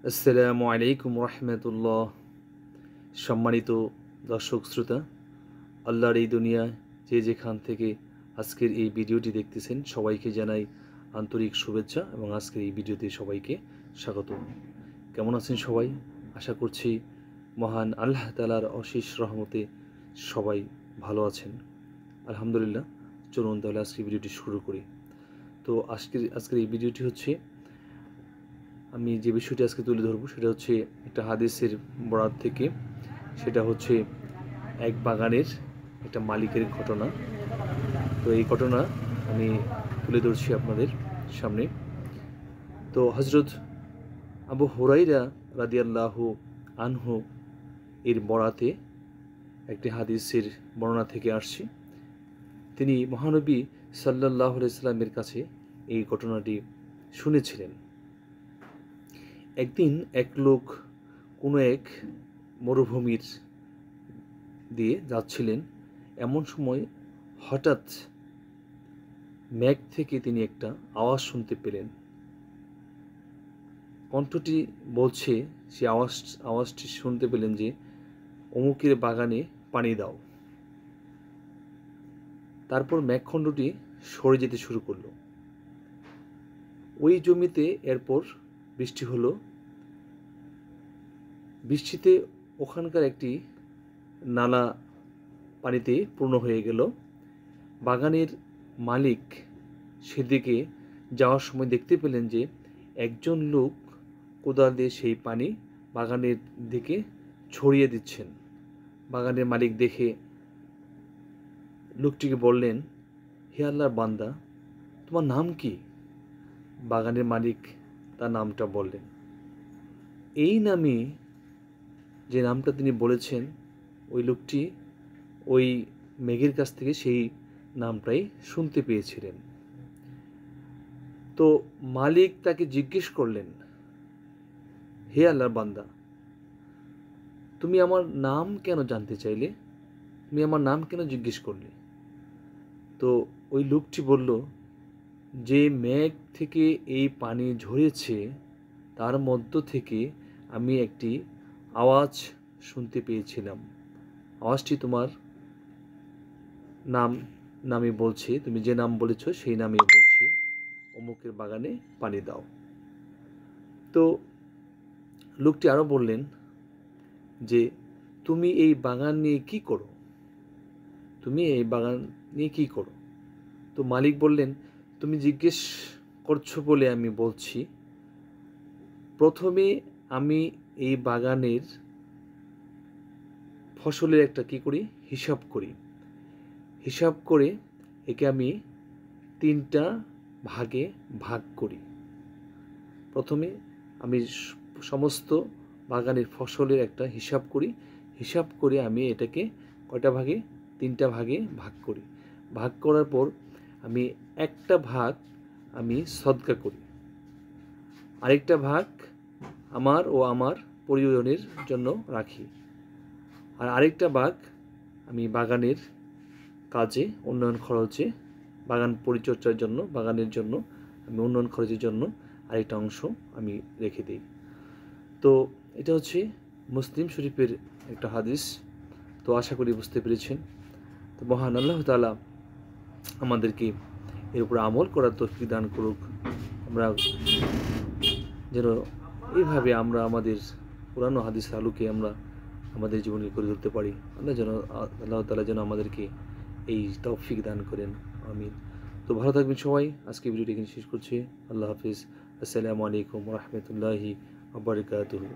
আসসালামু আলাইকুম রহমতুল্লাহ। সম্মানিত দর্শক শ্রোতা, আল্লাহর এই দুনিয়ায় যে যেখান থেকে আজকের এই ভিডিওটি দেখতেছেন সবাইকে জানাই আন্তরিক শুভেচ্ছা এবং আজকের এই ভিডিওতে সবাইকে স্বাগত। কেমন আছেন সবাই? আশা করছি মহান আল্লাহ তাআলার অশেষ রহমতে সবাই ভালো আছেন। আলহামদুলিল্লাহ। চলুন তাহলে আজকের ভিডিওটি শুরু করি। তো আজকের এই ভিডিওটি হচ্ছে, আমি যে বিষয়টি আজকে তুলে ধরবো সেটা হচ্ছে একটা হাদিসের বরাত থেকে। সেটা হচ্ছে এক বাগানের একটা মালিকের ঘটনা। তো এই ঘটনা আমি তুলে ধরছি আপনাদের সামনে। তো হযরত আবু হুরায়রা রাদিয়াল্লাহু আনহু এর বরাতে একটি হাদিসের বর্ণনা থেকে আসছে। তিনি মহানবী সাল্লাল্লাহু আলাইহি সাল্লামের কাছে এই ঘটনাটি শুনেছিলেন। একদিন এক লোক কোনো এক মরুভূমির দিয়ে যাচ্ছিলেন। এমন সময় হঠাৎ মেঘ থেকে তিনি একটা আওয়াজ শুনতে পেলেন। কণ্ঠটি বলছে, সে আওয়াজটি শুনতে পেলেন যে, অমুকের বাগানে পানি দাও। তারপর মেঘখণ্ডটি সরে যেতে শুরু করলো। ওই জমিতে এরপর বৃষ্টি হলো। বৃষ্টিতে ওখানকার একটি নালা পানিতে পূর্ণ হয়ে গেল। বাগানের মালিক সেদিকে যাওয়ার সময় দেখতে পেলেন যে একজন লোক কোদাল দিয়ে সেই পানি বাগানের দিকে ছড়িয়ে দিচ্ছেন। বাগানের মালিক দেখে লোকটিকে বললেন, হে আল্লাহর বান্দা, তোমার নাম কি? বাগানের মালিক তার নামটা বললেন। এই নামে, যে নামটা তিনি বলেছেন, ওই লোকটি ওই মেঘের কাছ থেকে সেই নামটাই শুনতে পেয়েছিলেন। তো মালিক তাকে জিজ্ঞেস করলেন, হে আল্লাহর বান্দা, তুমি আমার নাম কেন জানতে চাইলে? তুমি আমার নাম কেন জিজ্ঞেস করলে? তো ওই লোকটি বলল, যে মেঘ থেকে এই পানি ঝরেছে তার মধ্য থেকে আমি একটি আওয়াজ শুনতে পেয়েছিলাম। আওয়াজটি তোমার নামে বলছে, তুমি যে নাম বলেছ সেই নামে বলছে, অমুকের বাগানে পানি দাও। তো লোকটি আরও বললেন যে, তুমি এই বাগান নিয়ে কি করো? তুমি এই বাগান নিয়ে কি করো? তো মালিক বললেন, তুমি জিজ্ঞেস করছো বলে আমি বলছি। প্রথমে আমি এই বাগানের ফসলের একটা কি করি, হিসাব করি। হিসাব করে একে আমি 3টা ভাগে ভাগ করি। প্রথমে আমি সমস্ত বাগানের ফসলের একটা হিসাব করি। হিসাব করে আমি এটাকে কয়টা ভাগে, 3টা ভাগে ভাগ করি। ভাগ করার পর আমি একটা ভাগ আমি সদকা করি, আরেকটা ভাগ আমার ও আমার পরিজনের জন্য রাখি, আর আরেকটা ভাগ আমি বাগানের কাজে, উন্নয়ন খরচে, বাগান পরিচর্যার জন্য, বাগানের জন্য আমি উন্নয়ন খরচের জন্য আরেকটা অংশ আমি রেখে দিই। তো এটা হচ্ছে মুসলিম শরীফের একটা হাদিস। তো আশা করি বুঝতে পেরেছেন। তো মহান আল্লাহ তাআলা আমাদেরকে এর উপর আমল করার তৌফিক দান করুক। আমরা যেন এইভাবে আমরা আমাদের পুরানো হাদিসের আলোকে আমরা আমাদের জীবনে করে তুলতে পারি। আল্লাহ তাআলা যেন আমাদেরকে এই তৌফিক দান করেন। আমিন। তো ভালো থাকবেন সবাই। আজকে ভিডিওটি এখানে শেষ করছি। আল্লাহ হাফিজ। আসসালামু আলাইকুম ওয়া রাহমাতুল্লাহি ওয়া বারাকাতুহু।